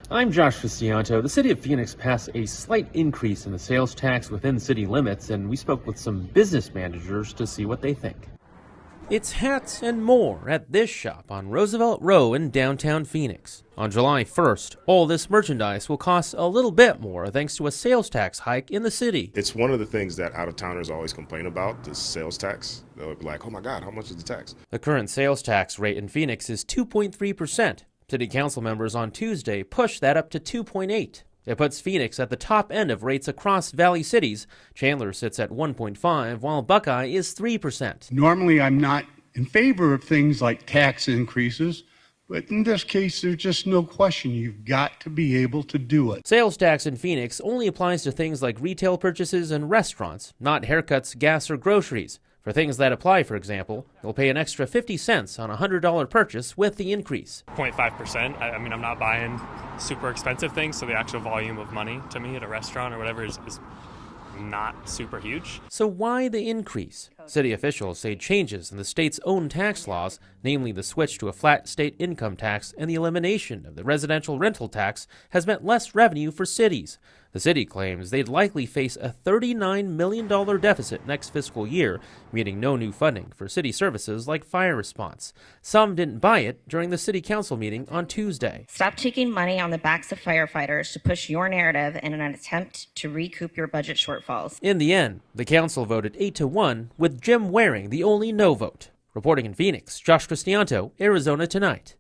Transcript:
I'm Josh Cristianto. The city of Phoenix passed a slight increase in the sales tax within city limits, and we spoke with some business managers to see what they think. It's hats and more at this shop on Roosevelt Row in downtown Phoenix. On July 1st, all this merchandise will cost a little bit more thanks to a sales tax hike in the city. It's one of the things that out-of-towners always complain about, the sales tax. They'll be like, oh my God, how much is the tax? The current sales tax rate in Phoenix is 2.3%. City council members on Tuesday pushed that up to 2.8%. It puts Phoenix at the top end of rates across Valley cities. Chandler sits at 1.5%, while Buckeye is 3%. Normally, I'm not in favor of things like tax increases, but in this case, there's just no question you've got to be able to do it. Sales tax in Phoenix only applies to things like retail purchases and restaurants, not haircuts, gas, or groceries. For things that apply, for example, you'll pay an extra 50 cents on a $100 purchase with the increase. 0.5%. I mean, I'm not buying super expensive things, so the actual volume of money to me at a restaurant or whatever is not super huge. So why the increase? City officials say changes in the state's own tax laws, namely the switch to a flat state income tax and the elimination of the residential rental tax, has meant less revenue for cities. The city claims they'd likely face a $39 million deficit next fiscal year, meaning no new funding for city services like fire response. Some didn't buy it during the city council meeting on Tuesday. Stop taking money on the backs of firefighters to push your narrative in an attempt to recoup your budget shortfalls. In the end, the council voted 8-1, with Jim Waring the only no vote. Reporting in Phoenix, Josh Cristianto, Arizona Tonight.